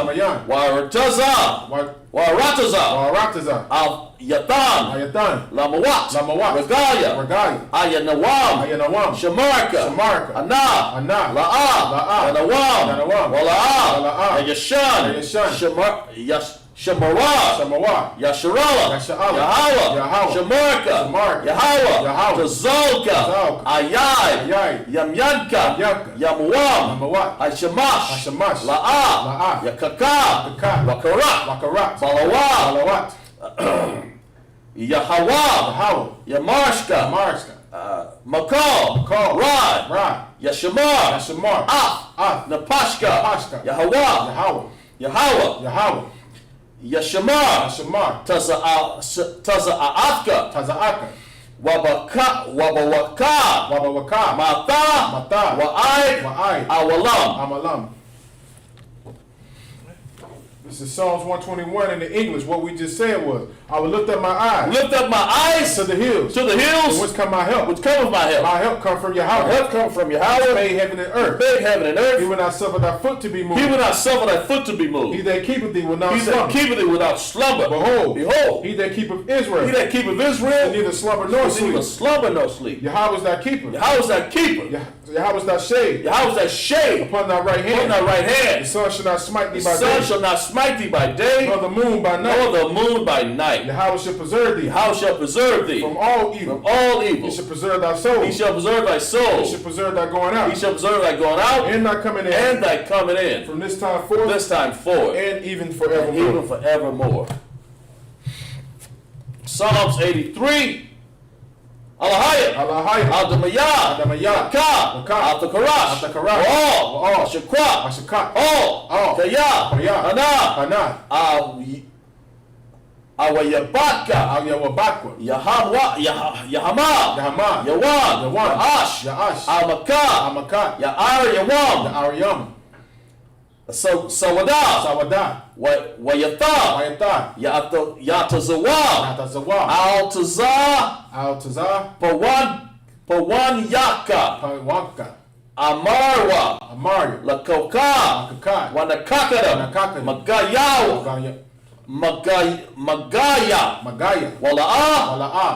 Warataza. Al Yatan. Lamawat. Regaya. Ayanawam. Shamarka. Ana. La'a. Nanawam. Wala'a. Yashan. Shemarah, Yasharala, Yahweh, Shemarka, Yahweh, Tazolka, Ayai, Yamyanka, Yamuam, Ashamash, La'a, Yakaka, Wakarat, Balawat, Yahawah, Yamarshka, Makal, Rad, Yashamar, Napashka, Yahweh, Yashamar, Taza'atka, Wabawaka, Mata, Wa'ai, Awalam. This is Psalms 121 in the English. What we just said was, I will lift up my eyes. To the hills. From whence come my help? My help come from Yahweh. Made heaven and earth. He will not suffer thy foot to be moved. He that keepeth thee will not slumber. Behold. He that keepeth Israel. Will neither slumber nor sleep. Yahweh is thy keeper. Yahweh is thy shade. Upon thy right hand. The sun shall not smite thee by day. Nor the moon by night. light. Yahweh shall preserve thee. Yahweh shall preserve thee From all evil. from all evil. He shall preserve thy soul. He shall preserve thy soul. He shall preserve thy going out. He shall preserve thy going out And thy coming in. and thy coming in. From this time forth. This time forward. And even And forevermore. even forevermore. Psalms 83. Alahaya. Alahaya. Al-Damayah. Al-Damayah. Ka. Ka. Al-Takarash. Al-Takarash. All. All. Shakwa. Ashakat. All. All. Kaya. Kaya. Hana. Hana. Awayabaka. Al-Yawabakwa. Yahama. Yahama. Yawan. Yawan. Ya'ash. Ya'ash. Al-Makkah. Amakat. Ya'ar. Yawam. Aryam. Sawada. Sawada. Wayatha. Wayatha. Yatazawa. Atazawa. Al-Tazah. Al-Tazah. Pawan Yaka. Pawanka. Amarwa. Amaria. Lakoka. Akakat. Wanakakada. Wanakakada. Magayaw. Magaya. Magaya. Wala'a. Wala'a.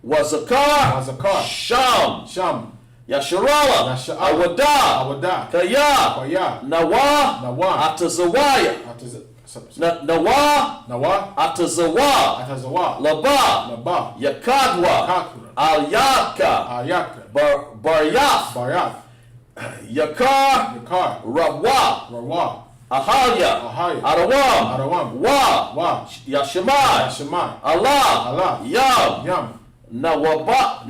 Wazakar. Wazakar. Sham. Sham. Yasharala. Yasha'ala. Awada. Awada. Kaya. Kaya. Nawa. Nawa. Atazawaya. Nawa. Nawa. Atazawa. Atazawa. Laba. Laba. Yakadwa. Kakura. Al-Yaka. Ayaka. Baryath. Baryath. Yakar. Yakar. Rawa. Rawa. Ahalya. Ahaya. Arawam. Arawam. Wa. Wa. Yashimai. Yashimai. Allah. Allah. Yam. Yam. Nawa'a.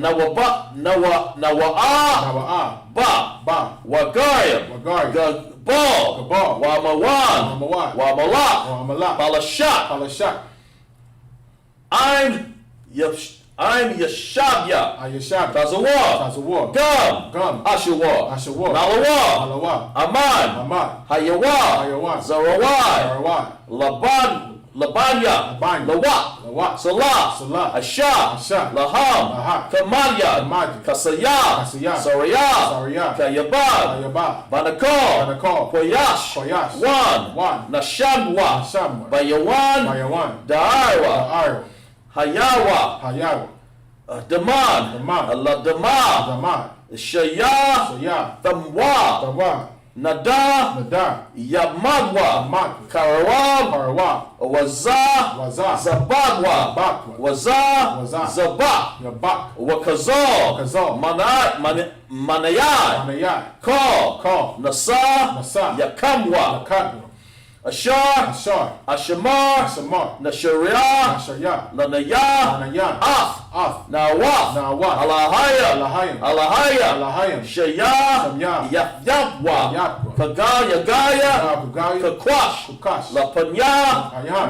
Nawa'a. Ba. Ba. Wagayam. Wagari. Gabal. Gabal. Wamawan. Wamawan. Wamalak. Wamalat. Balashak. Palashak. I'm Yashabya. Ayashab. Tazawa. Tazawa. Gam. Gum. Ashawa. Ashawa. Malawa. Malawa. Aman. Aman. Hayawa. Hayawa. Zarawai. Sarawai. Labanya. Labanya. Lawak. Lawak. Salah. Salah. Asha. Asha. Laham. Laham. Kamalya. Kamalya. Kasaya. Kasaya. Saraya. Saraya. Kayabad. Ayaba. Banakol. Banakol. Koyash. Koyash. Wan. Nashamwa. Nashamwa. Bayawan. Bayawan. Da'arwa. Da'arwa. Hayawa. Hayawa. Daman. Daman. Allah Daman. Daman. Shaya. Shaya. Thamwa. Tawa. Nada. Nada. Yamagwa. Magwa. Karawam. Parawa. Waza. Waza. Zabagwa. Zabagwa. Waza. Waza. Zabak. Yabak. Wakazal. Wakazal. Manayat. Manayat. Call. Call. Nasa. Nasa. Yakamwa. Yakadwa. Ashar. Ashar. Ashamar. Asamar. Nasharia. Ashaya. Lanaya. Lanaya. Af. Af. Nawaf. Nawaf. Alahaya. Alahayim. Alahaya. Alahayim. Shaya. Samya. Yapwa. Yapwa. Kagaya Gaya. Kagaya. Kakwash. Kukash. Lapanya. Lapanya.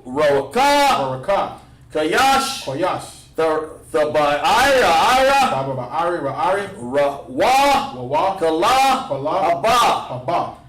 Rawaka. Baraka. Kayash. Koyash. Ira. Baba Ba'ari. Ra'ari. Rawa. Wawa. Kala. Kala. Haba. Haba.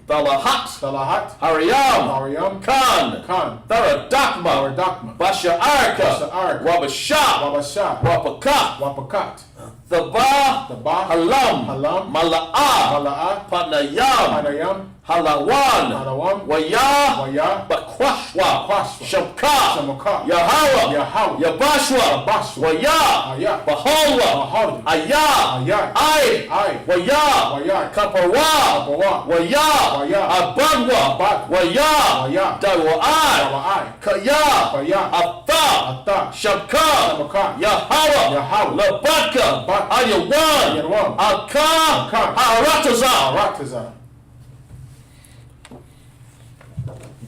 Talahat. Salahat. Haryam. Mariam. Khan. Khan. Tharadakma. Dakma. Basha Arka. Basha Arka. Wabasha. Wabasha. Wapaka. Wapakat. Thaba. Taba. Halam. Halam. Mala'a. Mala'a. Panayam. Panayam. Halawan. Halawan. Waya. Waya. Bakwashwa. Bakwashwa. Shamka. Shamaka. Yahawa. Yahawa. Yabashwa. Yabashwa. Waya. Aya. Bahalwa. Bahalwa. Aya. Aya. Ay. Ay. Waya. Waya. Kapawa. Kapawa. Waya. Waya. Abagwa. Abagwa. Waya. Waya. Dawa'ai. Dawa'ai. Kaya. Kaya. Atta. Atta. Shamka. Shamka. Yahawa. Yahawa. Labaka. Labaka. Ayawan. Ayawan. Aka. Aka. Harataza. Arataza.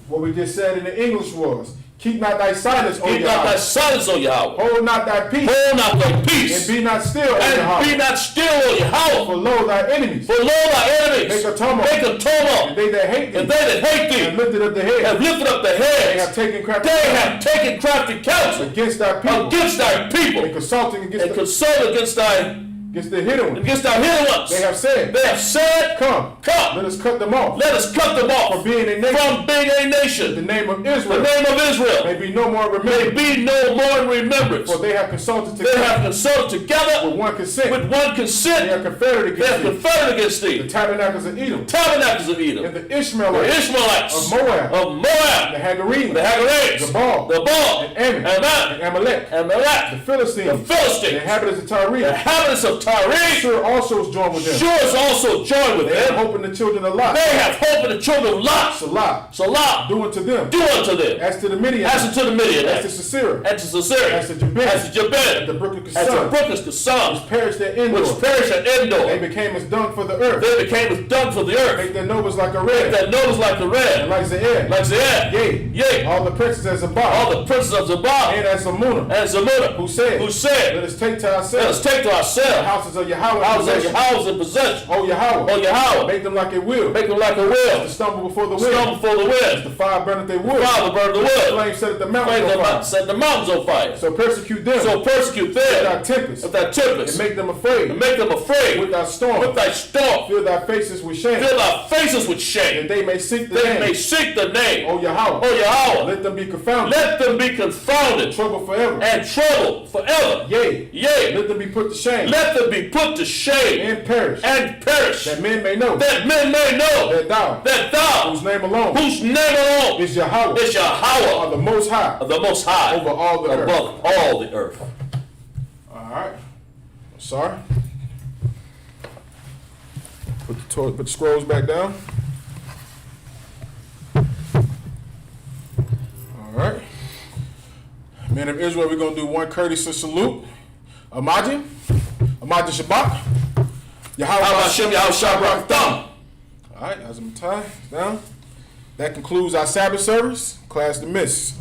What we just said in the English was, keep not thy silence, O Keep not thy Yahweh. silence, O Yahweh. Hold not thy peace. Hold not thy And peace. be not still, O And be Yahweh. not still, O Yahweh. For lo, thy enemies, For lo, thy enemies Make a tumult. Make a tumult. and they that hate And thee, they that hate have thee lifted up the head. have lifted up their They have heads. taken crafty They counsel have taken crafty counsel against thy people, against thy and people consulting and against consult against the hidden ones. against thy hidden ones. They have said, They have said, Come, Come, let us cut them off. let us cut them off For being a nation, from being a the nation. name of The Israel name of Israel may be no more may remembered. be no more in remembrance. For they have consulted They together have consulted together with one consent. with one They consent. are confederate They have against thee. conferred against The thee. tabernacles of Edom, Tabernacles of Edom, and the the Ishmaelites, Ishmaelites of Moab, of Moab, the Hagarenes, the Hagarites, the Baal, the Baal, and Ammon, and and Amalek, and Malak, the the Philistines, the Philistines, inhabitants of the Tyre, inhabitants of the Tyre, Shur also is joined with them. Shur is also joined with They have them. hope in the children of Lot. They have hope in the children of Lot. Salah. Salah, Do unto them. do unto them. As to the Midianites. As to the As to Midianites. Sisera. As to Sisera. As to Jabin. As to Jabin. The brook of As to Kishon. Brook of Kishon. Perished at Endor. Which perished at They Endor. became as dung for the earth. They became as dung for the earth. Make their nobles like a red. That nose like the And red. like Zair. Like Zair. Yea. Yea. All the princes as a bar. All the princes of Zabah. And as a Munah. And Zamuna. Who said? Who said? Let us take to Let us ourselves take to the ourselves houses of Yahweh. houses of possession. your house in possession. Oh Yahweh. Oh Yahweh. Make them like a wheel. Make them like a To wheel. stumble before the wind. Stumble before the The wind. fire burneth their wood. Father burn the wood. Flame set at the mountain Flame on fire. set the mountains on fire. So persecute them So persecute with them thy tempest. with thy And tempest. make them afraid And make them afraid with thy storm. with thy storm. Fill thy faces with shame. Fill thy faces with That shame. they may seek the They name. may seek the name. O Yahweh. Oh Yahweh. Let them be confounded. Let them be confounded Trouble forever. and troubled forever. Yea. Yea. Let them be put to shame. Let them be put to shame And perish. and perish. That men may know That men may know that thou, that thou, whose name alone whose name alone is Yahweh, is are Yahweh, the most high the most high, over all the earth. above all the earth. Alright. Sorry. Put the scrolls back down. Alright. Men of Israel, we're going to do one courteous salute. Imagine Shabbat. Yahweh How about Shem Yahweh Shabbat Thumb? Alright, as I'm tied down. That concludes our Sabbath service. Class dismissed.